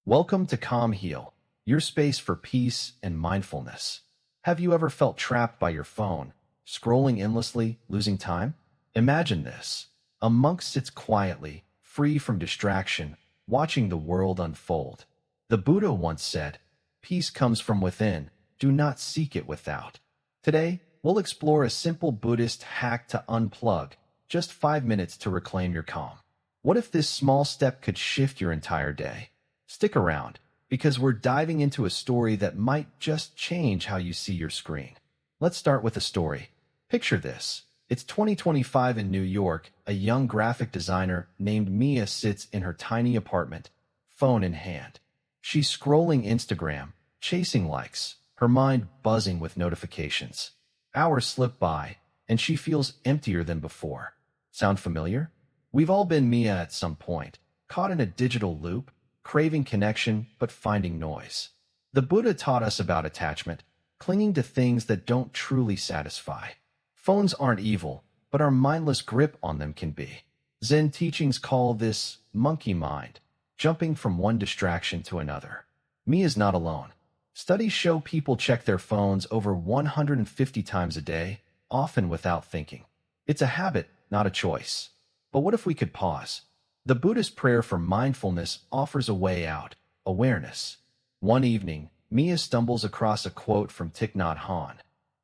Welcome to Calmheal, your space for peace and mindfulness. Have you ever felt trapped by your phone, scrolling endlessly, losing time? Imagine this. A monk sits quietly, free from distraction, watching the world unfold. The Buddha once said, "Peace comes from within, do not seek it without." Today, we'll explore a simple Buddhist hack to unplug, just 5 minutes to reclaim your calm. What if this small step could shift your entire day? Stick around, because we're diving into a story that might just change how you see your screen. Let's start with a story. Picture this. It's 2025 in New York. A young graphic designer named Mia sits in her tiny apartment, phone in hand. She's scrolling Instagram, chasing likes, her mind buzzing with notifications. Hours slip by, and she feels emptier than before. Sound familiar? We've all been Mia at some point, caught in a digital loop, craving connection but finding noise. The Buddha taught us about attachment, clinging to things that don't truly satisfy. Phones aren't evil, but our mindless grip on them can be. Zen teachings call this monkey mind, jumping from one distraction to another. Mia's not alone. Studies show people check their phones over 150 times a day, often without thinking. It's a habit, not a choice. But what if we could pause? The Buddhist prayer for mindfulness offers a way out: awareness. One evening, Mia stumbles across a quote from Thich Nhat Hanh.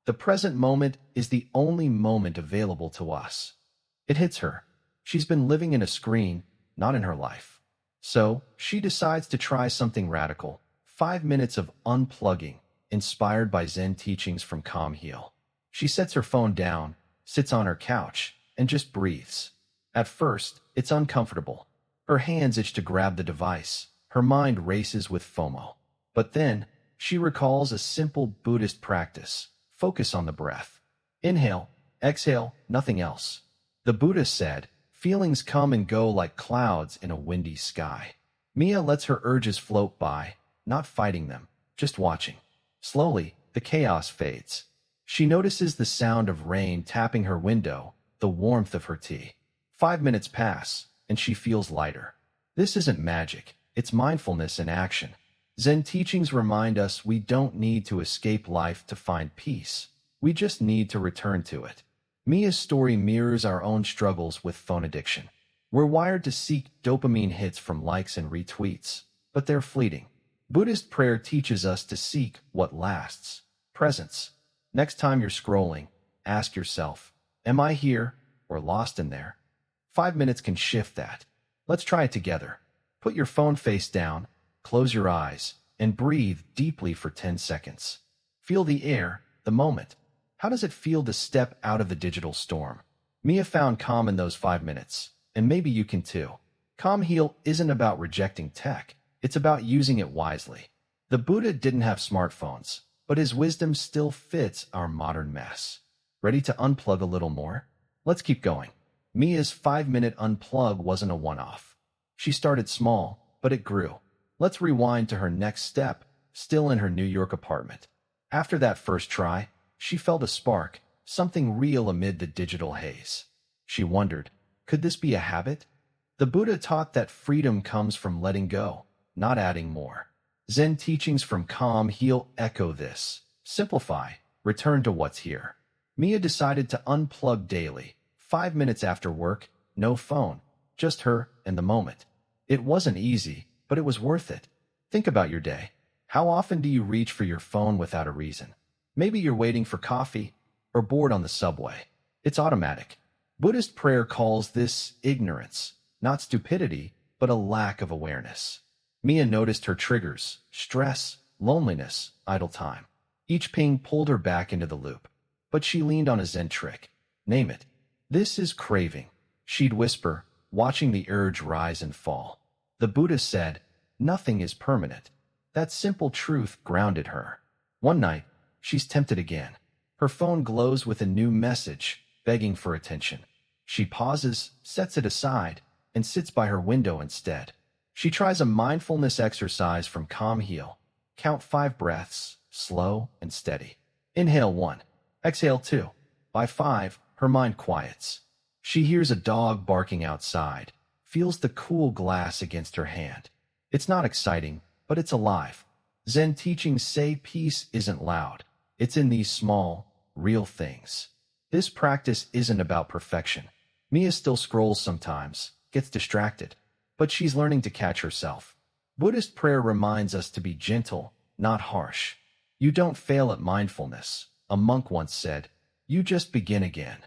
"The present moment is the only moment available to us." It hits her. She's been living in a screen, not in her life. So, she decides to try something radical: 5 minutes of unplugging, inspired by Zen teachings from Calmheal. She sets her phone down, sits on her couch, and just breathes. At first, it's uncomfortable. Her hands itch to grab the device. Her mind races with FOMO. But then, she recalls a simple Buddhist practice: focus on the breath. Inhale, exhale, nothing else. The Buddha said, feelings come and go like clouds in a windy sky. Mia lets her urges float by, not fighting them, just watching. Slowly, the chaos fades. She notices the sound of rain tapping her window, the warmth of her tea. 5 minutes pass, and she feels lighter. This isn't magic, it's mindfulness in action. Zen teachings remind us we don't need to escape life to find peace. We just need to return to it. Mia's story mirrors our own struggles with phone addiction. We're wired to seek dopamine hits from likes and retweets, but they're fleeting. Buddhist prayer teaches us to seek what lasts: presence. Next time you're scrolling, ask yourself, am I here or lost in there? 5 minutes can shift that. Let's try it together. Put your phone face down, close your eyes, and breathe deeply for 10 seconds. Feel the air, the moment. How does it feel to step out of the digital storm? Mia found calm in those 5 minutes, and maybe you can too. Calmheal isn't about rejecting tech, it's about using it wisely. The Buddha didn't have smartphones, but his wisdom still fits our modern mess. Ready to unplug a little more? Let's keep going. Mia's 5-minute unplug wasn't a one-off. She started small, but it grew. Let's rewind to her next step, still in her New York apartment. After that first try, she felt a spark, something real amid the digital haze. She wondered, could this be a habit? The Buddha taught that freedom comes from letting go, not adding more. Zen teachings from Calmheal echo this. Simplify, return to what's here. Mia decided to unplug daily. 5 minutes after work, no phone, just her and the moment. It wasn't easy, but it was worth it. Think about your day. How often do you reach for your phone without a reason? Maybe you're waiting for coffee or bored on the subway. It's automatic. Buddhist prayer calls this ignorance, not stupidity, but a lack of awareness. Mia noticed her triggers: stress, loneliness, idle time. Each ping pulled her back into the loop. But she leaned on a Zen trick. Name it. "This is craving," she'd whisper, watching the urge rise and fall. The Buddha said, nothing is permanent. That simple truth grounded her. One night, she's tempted again. Her phone glows with a new message, begging for attention. She pauses, sets it aside, and sits by her window instead. She tries a mindfulness exercise from Calmheal. Count 5 breaths, slow and steady. Inhale 1, exhale 2. By 5, her mind quiets. She hears a dog barking outside, feels the cool glass against her hand. It's not exciting, but it's alive. Zen teachings say peace isn't loud. It's in these small, real things. This practice isn't about perfection. Mia still scrolls sometimes, gets distracted, but she's learning to catch herself. Buddhist prayer reminds us to be gentle, not harsh. You don't fail at mindfulness, a monk once said. You just begin again.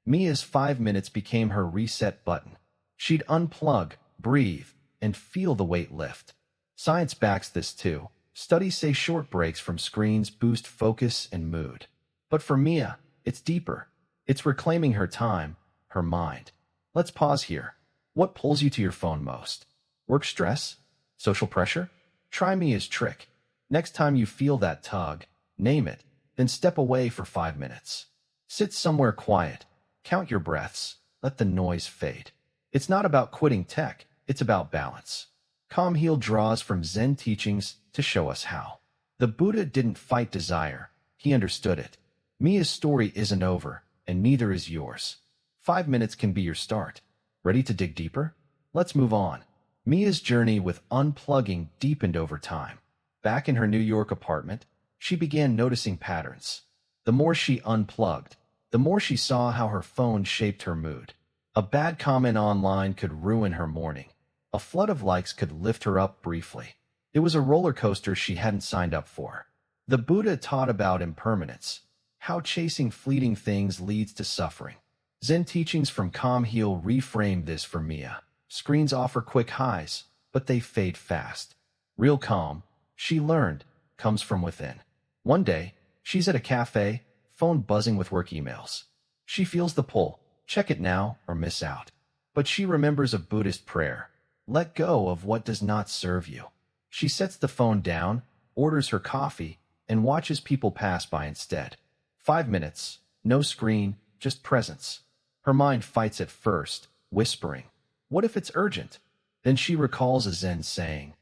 Mia's 5 minutes became her reset button. She'd unplug, breathe, and feel the weight lift. Science backs this too. Studies say short breaks from screens boost focus and mood. But for Mia, it's deeper. It's reclaiming her time, her mind. Let's pause here. What pulls you to your phone most? Work stress? Social pressure? Try Mia's trick. Next time you feel that tug, name it, then step away for 5 minutes. Sit somewhere quiet. Count your breaths. Let the noise fade. It's not about quitting tech. It's about balance. Calmheal draws from Zen teachings to show us how. The Buddha didn't fight desire. He understood it. Mia's story isn't over, and neither is yours. 5 minutes can be your start. Ready to dig deeper? Let's move on. Mia's journey with unplugging deepened over time. Back in her New York apartment, she began noticing patterns. The more she unplugged, the more she saw how her phone shaped her mood. A bad comment online could ruin her morning. A flood of likes could lift her up briefly. It was a roller coaster she hadn't signed up for. The Buddha taught about impermanence, how chasing fleeting things leads to suffering. Zen teachings from Calmheal reframed this for Mia. Screens offer quick highs, but they fade fast. Real calm, she learned, comes from within. One day, she's at a cafe, phone buzzing with work emails. She feels the pull, check it now or miss out. But she remembers a Buddhist prayer. Let go of what does not serve you. She sets the phone down, orders her coffee, and watches people pass by instead. 5 minutes, no screen, just presence. Her mind fights at first, whispering, what if it's urgent? Then she recalls a Zen saying,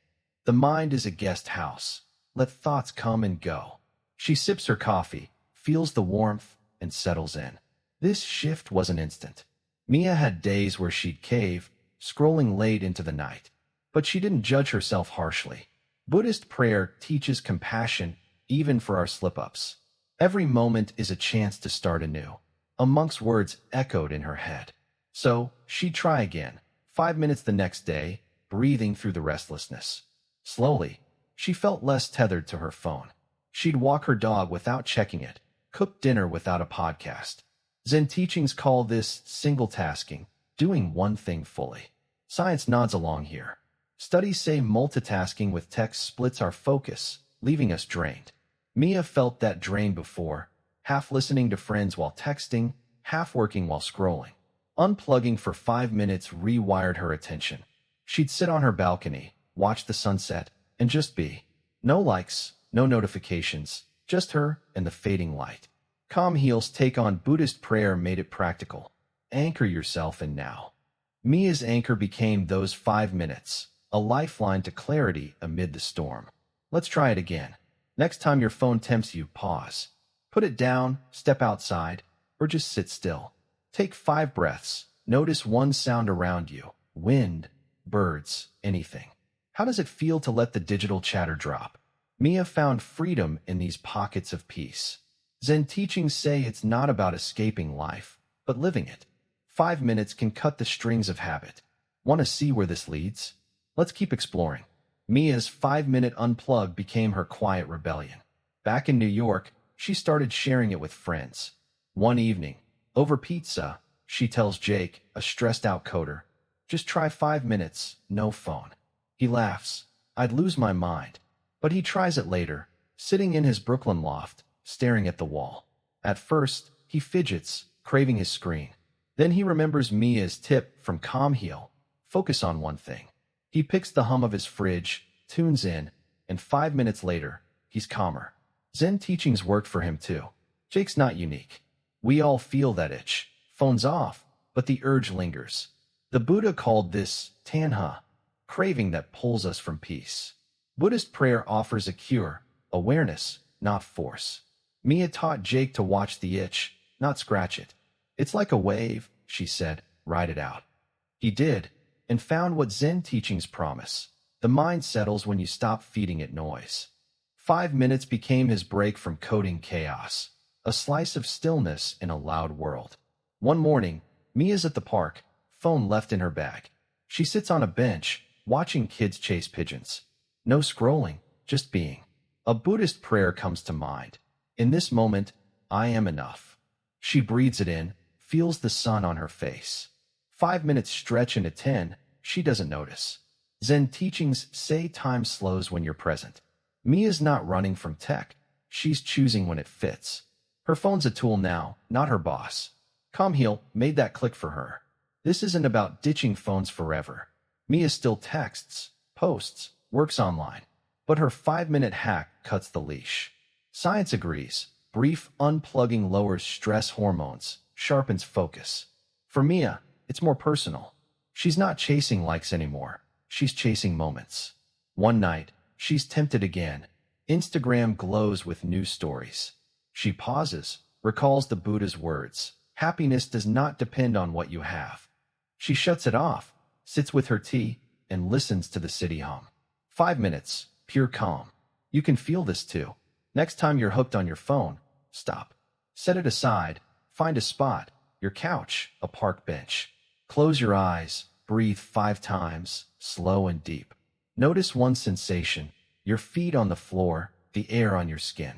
the mind is a guest house. Let thoughts come and go. She sips her coffee, feels the warmth, and settles in. This shift wasn't instant. Mia had days where she'd cave, scrolling late into the night. But she didn't judge herself harshly. Buddhist prayer teaches compassion even for our slip-ups. Every moment is a chance to start anew. A monk's words echoed in her head. So she'd try again, 5 minutes the next day, breathing through the restlessness. Slowly, she felt less tethered to her phone. She'd walk her dog without checking it, cook dinner without a podcast. Zen teachings call this single-tasking, doing one thing fully. Science nods along here. Studies say multitasking with text splits our focus, leaving us drained. Mia felt that drain before, half listening to friends while texting, half working while scrolling. Unplugging for 5 minutes rewired her attention. She'd sit on her balcony, watch the sunset, and just be. No likes, no notifications, just her and the fading light. Calmheal's take on Buddhist prayer made it practical. Anchor yourself in now. Mia's anchor became those 5 minutes, a lifeline to clarity amid the storm. Let's try it again. Next time your phone tempts you, pause. Put it down, step outside, or just sit still. Take 5 breaths. Notice one sound around you. Wind, birds, anything. How does it feel to let the digital chatter drop? Mia found freedom in these pockets of peace. Zen teachings say it's not about escaping life, but living it. 5 minutes can cut the strings of habit. Want to see where this leads? Let's keep exploring. Mia's 5-minute unplug became her quiet rebellion. Back in New York, she started sharing it with friends. One evening, over pizza, she tells Jake, a stressed-out coder, just try 5 minutes, no phone. He laughs. I'd lose my mind. But he tries it later, sitting in his Brooklyn loft, staring at the wall. At first, he fidgets, craving his screen. Then he remembers Mia's tip from Calmheal, focus on one thing. He picks the hum of his fridge, tunes in, and 5 minutes later, he's calmer. Zen teachings worked for him too. Jake's not unique. We all feel that itch. Phone's off, but the urge lingers. The Buddha called this tanha, craving that pulls us from peace. Buddhist prayer offers a cure, awareness, not force. Mia taught Jake to watch the itch, not scratch it. It's like a wave, she said, ride it out. He did, and found what Zen teachings promise. The mind settles when you stop feeding it noise. 5 minutes became his break from coding chaos, a slice of stillness in a loud world. One morning, Mia's at the park, phone left in her bag. She sits on a bench, watching kids chase pigeons. No scrolling, just being. A Buddhist prayer comes to mind. In this moment, I am enough. She breathes it in, feels the sun on her face. 5 minutes stretch into 10, she doesn't notice. Zenteachings say time slows when you're present. Mia's not running from tech. She's choosing when it fits. Her phone's a tool now, not her boss. Calmheal made that click for her. This isn't about ditching phones forever. Mia still texts, posts, works online. But her 5-minute hack cuts the leash. Science agrees. Brief unplugging lowers stress hormones, sharpens focus. For Mia, it's more personal. She's not chasing likes anymore. She's chasing moments. One night, she's tempted again. Instagram glows with news stories. She pauses, recalls the Buddha's words. Happiness does not depend on what you have. She shuts it off, sits with her tea, and listens to the city hum. 5 minutes, pure calm. You can feel this too. Next time you're hooked on your phone, stop. Set it aside, find a spot, your couch, a park bench. Close your eyes, breathe 5 times, slow and deep. Notice one sensation, your feet on the floor, the air on your skin.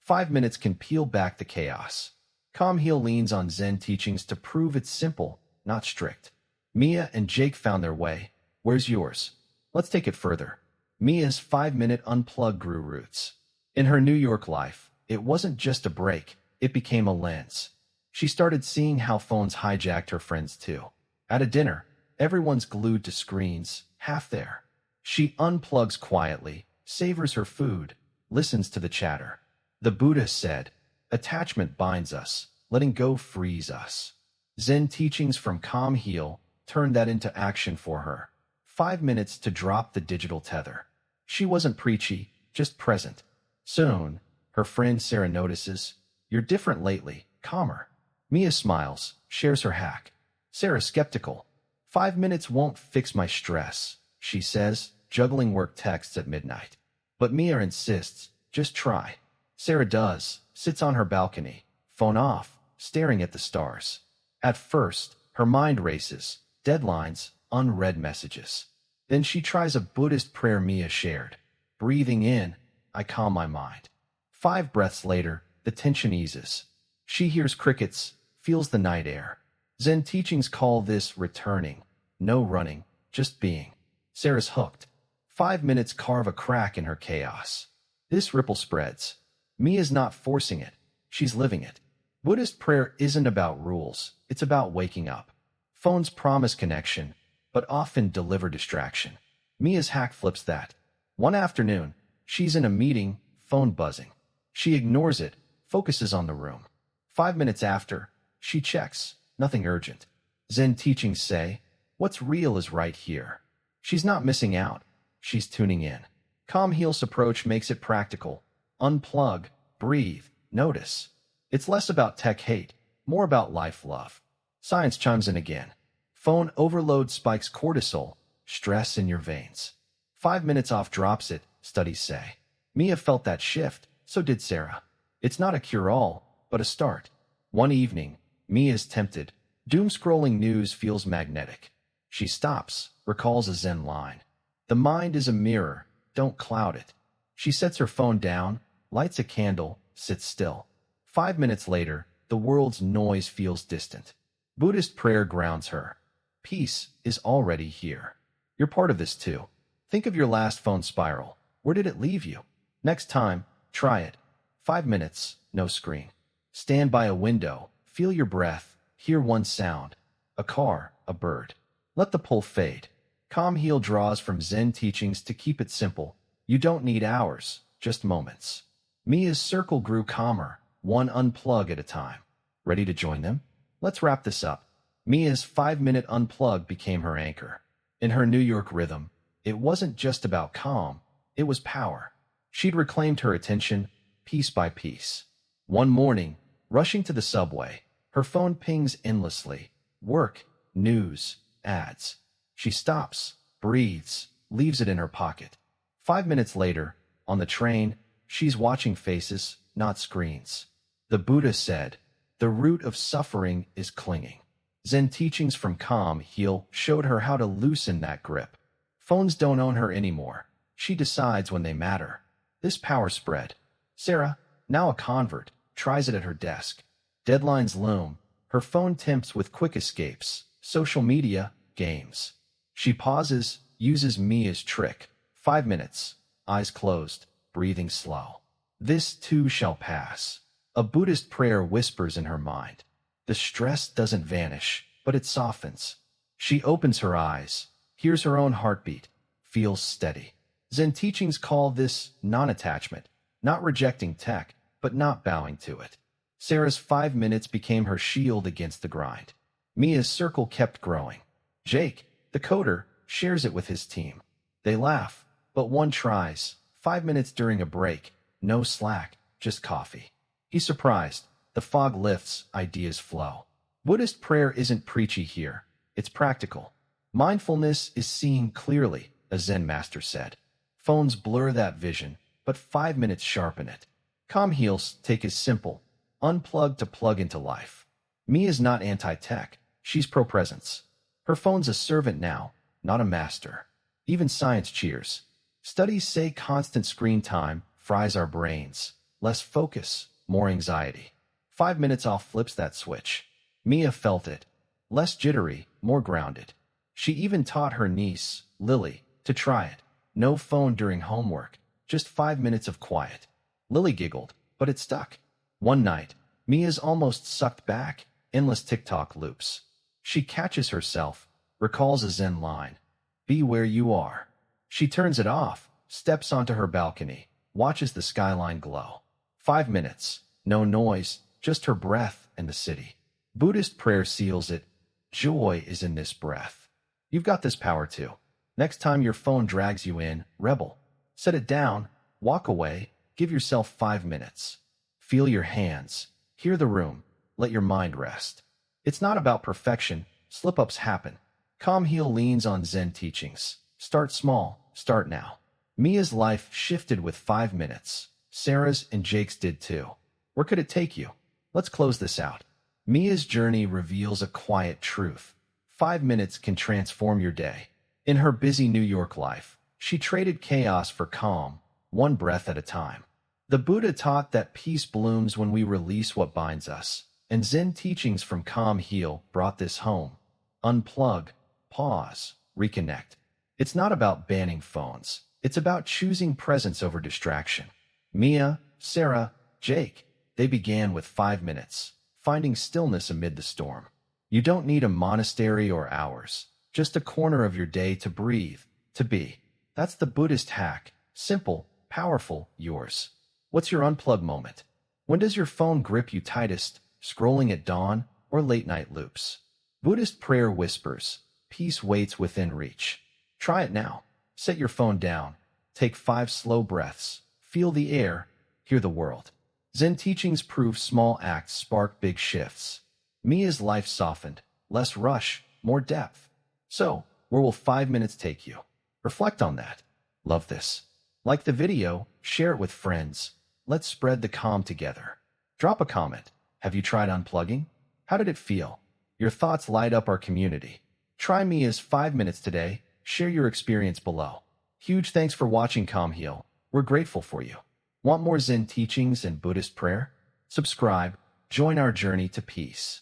5 minutes can peel back the chaos. Calmheal leans on Zenteachings to prove it's simple, not strict. Mia and Jake found their way. Where's yours? Let's take it further. Mia's 5-minute unplug grew roots. In her New York life, it wasn't just a break, it became a lens. She started seeing how phones hijacked her friends too. At a dinner, everyone's glued to screens, half there. She unplugs quietly, savors her food, listens to the chatter. The Buddha said, attachment binds us, letting go frees us. Zen teachings from Calmheal turned that into action for her. 5 minutes to drop the digital tether. She wasn't preachy, just present. Soon, her friend Sarah notices, you're different lately, calmer. Mia smiles, shares her hack. Sarah's skeptical. 5 minutes won't fix my stress, she says, juggling work texts at midnight. But Mia insists, just try. Sarah does, sits on her balcony, phone off, staring at the stars. At first, her mind races, deadlines, unread messages. Then she tries a Buddhist prayer Mia shared. Breathing in, I calm my mind. 5 breaths later, the tension eases. She hears crickets, feels the night air. Zen teachings call this returning. No running, just being. Sarah's hooked. 5 minutes carve a crack in her chaos. This ripple spreads. Mia's not forcing it. She's living it. Buddhist prayer isn't about rules. It's about waking up. Phones promise connection, but often deliver distraction. Mia's hack flips that. One afternoon, she's in a meeting, phone buzzing. She ignores it, focuses on the room. 5 minutes after, she checks. Nothing urgent. Zen teachings say, what's real is right here. She's not missing out. She's tuning in. Calmheal's approach makes it practical. Unplug, breathe, notice. It's less about tech hate, more about life love. Science chimes in again. Phone overload spikes cortisol, stress in your veins. 5 minutes off drops it, studies say. Mia felt that shift, so did Sarah. It's not a cure-all, but a start. One evening, Mia's tempted. Doom-scrolling news feels magnetic. She stops, recalls a Zen line. The mind is a mirror, don't cloud it. She sets her phone down, lights a candle, sits still. 5 minutes later, the world's noise feels distant. Buddhist prayer grounds her. Peace is already here. You're part of this too. Think of your last phone spiral. Where did it leave you? Next time, try it. 5 minutes, no screen. Stand by a window, feel your breath, hear one sound. A car, a bird. Let the pull fade. Calmheal draws from Zen teachings to keep it simple. You don't need hours, just moments. Mia's circle grew calmer, one unplug at a time. Ready to join them? Let's wrap this up. Mia's 5-minute unplug became her anchor. In her New York rhythm, it wasn't just about calm, it was power. She'd reclaimed her attention, piece by piece. One morning, rushing to the subway, her phone pings endlessly. Work, news, ads. She stops, breathes, leaves it in her pocket. 5 minutes later, on the train, she's watching faces, not screens. The Buddha said, "The root of suffering is clinging." Zen teachings from Calmheal showed her how to loosen that grip. Phones don't own her anymore. She decides when they matter. This power spread. Sarah, now a convert, tries it at her desk. Deadlines loom. Her phone tempts with quick escapes, social media, games. She pauses, uses Mia's trick. 5 minutes, eyes closed, breathing slow. This too shall pass. A Buddhist prayer whispers in her mind. The stress doesn't vanish, but it softens. She opens her eyes, hears her own heartbeat, feels steady. Zen teachings call this non-attachment, not rejecting tech, but not bowing to it. Sarah's 5 minutes became her shield against the grind. Mia's circle kept growing. Jake, the coder, shares it with his team. They laugh, but one tries. 5 minutes during a break, no Slack, just coffee. He's surprised. The fog lifts, ideas flow. Buddhist prayer isn't preachy here. It's practical. Mindfulness is seeing clearly, a Zen master said. Phones blur that vision, but 5 minutes sharpen it. Calmheal's take is simple. Unplug to plug into life. Mia's not anti-tech. She's pro-presence. Her phone's a servant now, not a master. Even science cheers. Studies say constant screen time fries our brains. Less focus, more anxiety. 5 minutes off flips that switch. Mia felt it. Less jittery, more grounded. She even taught her niece, Lily, to try it. No phone during homework, just 5 minutes of quiet. Lily giggled, but it stuck. One night, Mia's almost sucked back, endless TikTok loops. She catches herself, recalls a Zen line. Be where you are. She turns it off, steps onto her balcony, watches the skyline glow. 5 minutes, no noise, just her breath and the city. Buddhist prayer seals it. Joy is in this breath. You've got this power too. Next time your phone drags you in, rebel. Set it down, walk away, give yourself 5 minutes. Feel your hands, hear the room, let your mind rest. It's not about perfection, slip-ups happen. Calmheal leans on Zen teachings. Start small, start now. Mia's life shifted with 5 minutes. Sarah's and Jake's did too. Where could it take you? Let's close this out. Mia's journey reveals a quiet truth. 5 minutes can transform your day. In her busy New York life, she traded chaos for calm, one breath at a time. The Buddha taught that peace blooms when we release what binds us, and Zen teachings from Calmheal brought this home. Unplug, pause, reconnect. It's not about banning phones. It's about choosing presence over distraction. Mia, Sarah, Jake, they began with 5 minutes, finding stillness amid the storm. You don't need a monastery or hours, just a corner of your day to breathe, to be. That's the Buddhist hack. Simple, powerful, yours. What's your unplug moment? When does your phone grip you tightest, scrolling at dawn or late-night loops? Buddhist prayer whispers, peace waits within reach. Try it now. Set your phone down. Take 5 slow breaths. Feel the air. Hear the world. Zen teachings prove small acts spark big shifts. Mia's life softened. Less rush, more depth. So, where will 5 minutes take you? Reflect on that. Love this. Like the video, share it with friends. Let's spread the calm together. Drop a comment. Have you tried unplugging? How did it feel? Your thoughts light up our community. Try Mia's 5 minutes today. Share your experience below. Huge thanks for watching Calmheal. We're grateful for you. Want more Zen teachings and Buddhist prayer? Subscribe. Join our journey to peace.